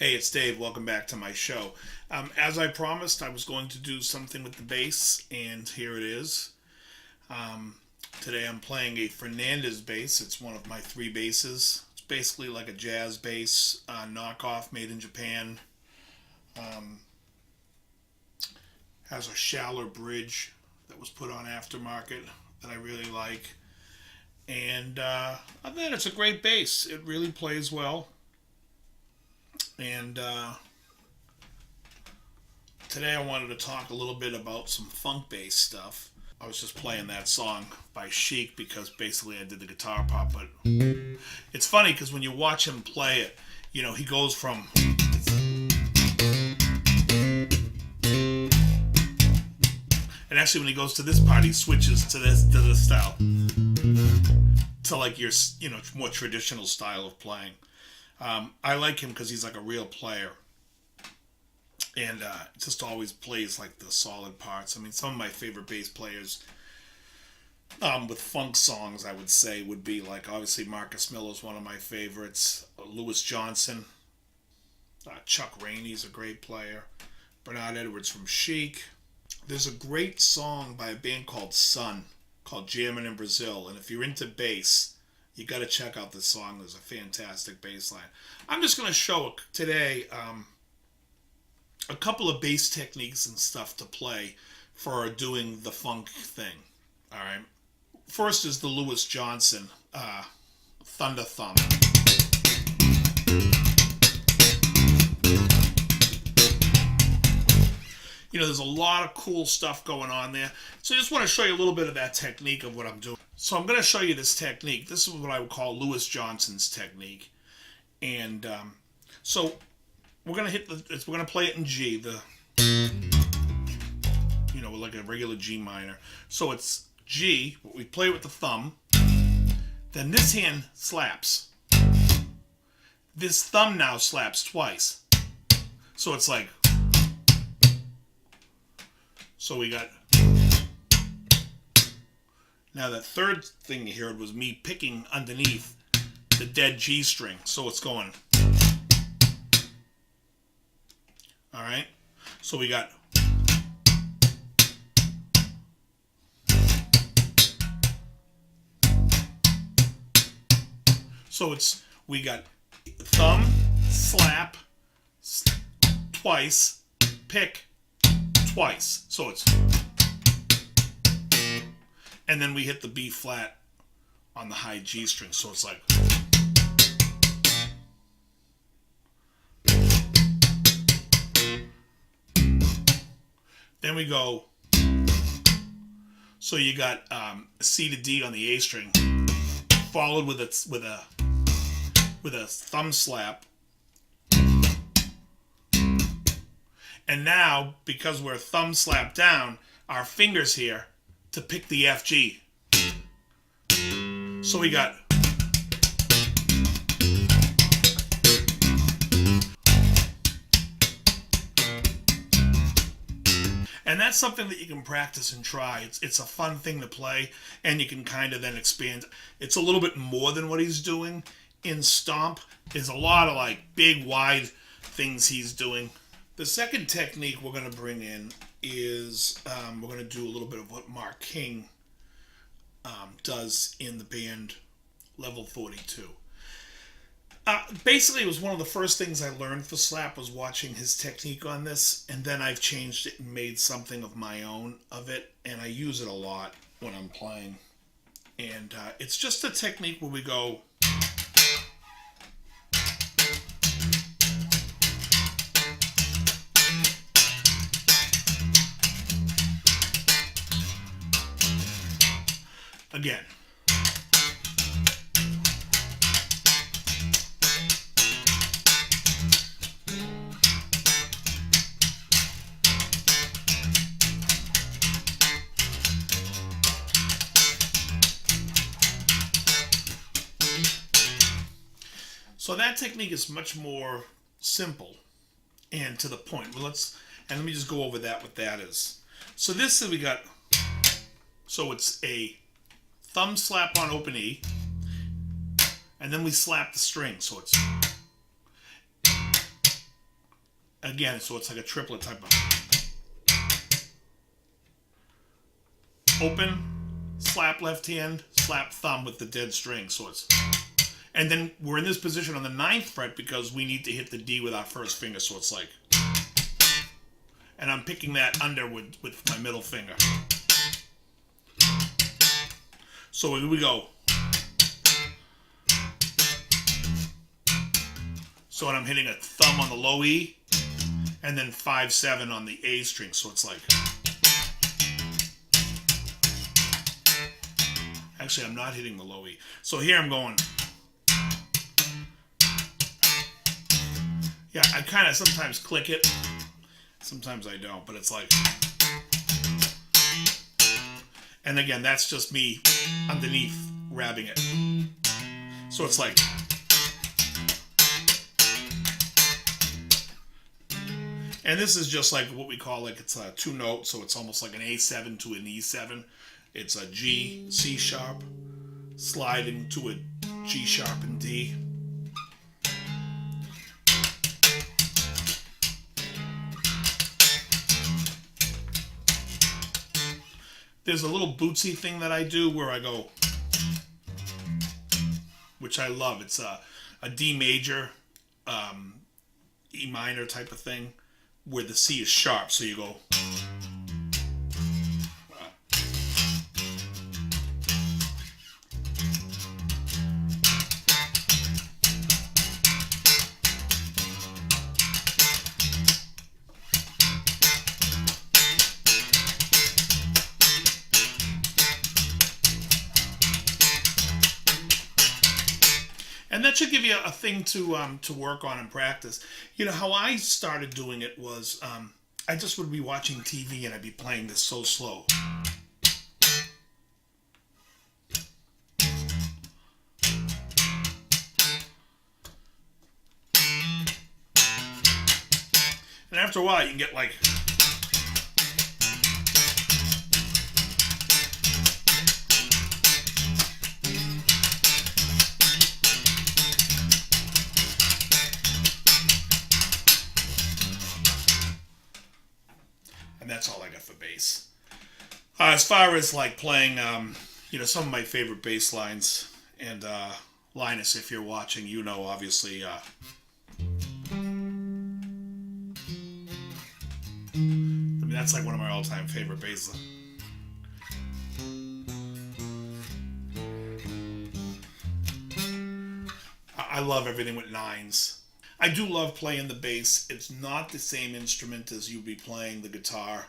Hey, it's Dave. Welcome back to my show. As I promised, I was going to do something with the bass, and here it is. Today I'm playing a Fernandez bass. It's one of my three basses. It's basically like a jazz bass knockoff made in Japan. Has a shallow bridge that was put on aftermarket that I really like. And other than that, it's a great bass. It really plays well. And today I wanted to talk a little bit about some funk bass stuff. I was just playing that song by Chic because basically I did the guitar part, but it's funny because when you watch him play it, you know, he goes from and actually when he goes to this part, he switches to this style, to like your, you know, more traditional style of playing. I like him because he's like a real player, and just always plays like the solid parts. I mean, some of my favorite bass players with funk songs, I would say, would be like obviously Marcus Miller's one of my favorites. Louis Johnson, Chuck Rainey's a great player. Bernard Edwards from Chic. There's a great song by a band called Sun called Jamming in Brazil, and if you're into bass, you got to check out this song. There's a fantastic bass line. I'm just going to show today a couple of bass techniques and stuff to play for doing the funk thing. All right. First is the Louis Johnson Thunder Thumb. You know, there's a lot of cool stuff going on there. So I just want to show you a little bit of that technique of what I'm doing. So I'm going to show you this technique. This is what I would call Louis Johnson's technique. And so we're going to play it in G, you know, like a regular G minor. So it's G, we play with the thumb. Then this hand slaps. This thumb now slaps twice. So it's like, so we got, now that third thing you heard was me picking underneath the dead G string. So it's going, all right? So we got, so it's, we got thumb, slap, twice, pick, twice. So it's, and then we hit the B flat on the high G string. So it's like, then we go, so you got C to D on the A string, followed with a thumb slap. And now, because we're thumb slap down, our fingers here to pick the F G. So we got, and that's something that you can practice and try. It's a fun thing to play, and you can kind of then expand. It's a little bit more than what he's doing in Stomp. There's a lot of like big, wide things he's doing. The second technique we're going to bring in is we're going to do a little bit of what Mark King does in the band Level 42. Basically, it was one of the first things I learned for slap was watching his technique on this, and then I've changed it and made something of my own of it, and I use it a lot when I'm playing. And it's just a technique where we go, again. So that technique is much more simple and to the point. Well, let me just go over that, what that is. So this is, we got, so it's a thumb slap on open E, and then we slap the string, so it's, Again, so it's like a triplet type of open, slap left hand, slap thumb with the dead string. So it's, and then we're in this position on the 9th fret because we need to hit the D with our first finger. So it's like, and I'm picking that under with my middle finger. So here we go. So I'm hitting a thumb on the low E, and then 5/7 on the A string. So it's like, actually I'm not hitting the low E. So here I'm going, yeah, I kind of sometimes click it, sometimes I don't, but it's like, and again, that's just me underneath grabbing it. So it's like, and this is just like what we call, like, it's a 2 note, so it's almost like an A7 to an E7. It's a G, C sharp, sliding to a G sharp and D. There's a little bootsy thing that I do where I go, which I love. It's a D major, E minor type of thing, where the C is sharp. So you go, and that should give you a thing to work on and practice. You know, how I started doing it was I just would be watching TV and I'd be playing this so slow. And after a while you can get like, and that's all I got for bass. As far as like playing, you know, some of my favorite bass lines, and Linus, if you're watching, you know, obviously, I mean, that's like one of my all-time favorite bass lines. I love everything with 9s. I do love playing the bass. It's not the same instrument as you'd be playing the guitar.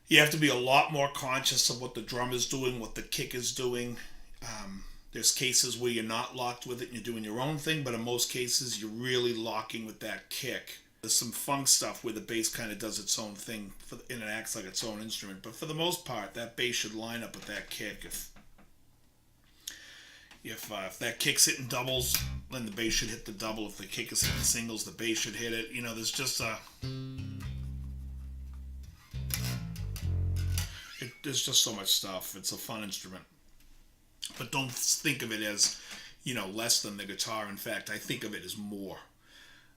You have to be a lot more conscious of what the drum is doing, what the kick is doing. There's cases where you're not locked with it and you're doing your own thing, but in most cases you're really locking with that kick. There's some funk stuff where the bass kind of does its own thing and it acts like its own instrument. But for the most part, that bass should line up with that kick. If that kick's hitting doubles, then the bass should hit the double. If the kick is hitting singles, the bass should hit it. You know, there's just there's just so much stuff. It's a fun instrument. But don't think of it as, you know, less than the guitar. In fact, I think of it as more.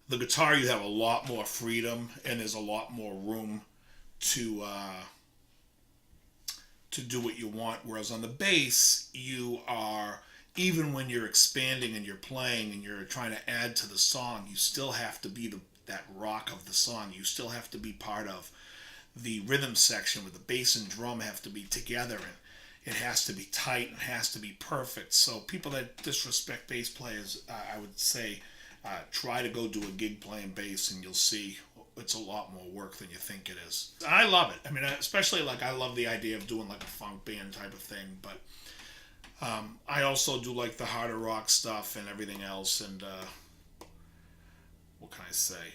The guitar, you have a lot more freedom, and there's a lot more room to do what you want. Whereas on the bass, you are, even when you're expanding and you're playing and you're trying to add to the song, you still have to be that rock of the song. You still have to be part of the rhythm section where the bass and drum have to be together, and it has to be tight and has to be perfect. So people that disrespect bass players, I would say, try to go do a gig playing bass and you'll see it's a lot more work than you think it is. I love it. I mean, especially like I love the idea of doing like a funk band type of thing, but I also do like the harder rock stuff and everything else. And what can I say?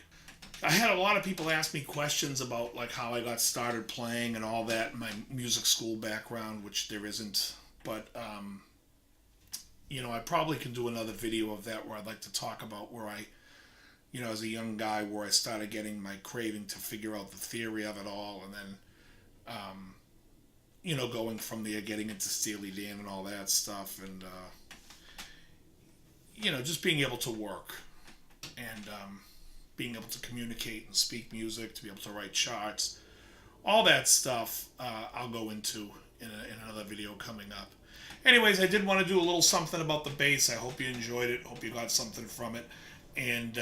I had a lot of people ask me questions about like how I got started playing and all that, my music school background, which there isn't. But you know, I probably can do another video of that where I'd like to talk about where I, you know, as a young guy, where I started getting my craving to figure out the theory of it all, and then, you know, going from there, getting into Steely Dan and all that stuff, and, you know, just being able to work. And being able to communicate and speak music, to be able to write charts, all that stuff I'll go into in another video coming up. Anyways, I did want to do a little something about the bass. I hope you enjoyed it. Hope you got something from it. And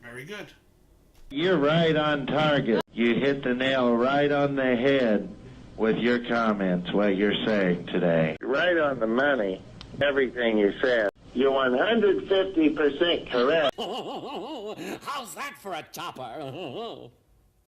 very good. You're right on target. You hit the nail right on the head with your comments, what you're saying today. Right on the money, everything you said. You're 150% correct. How's that for a topper?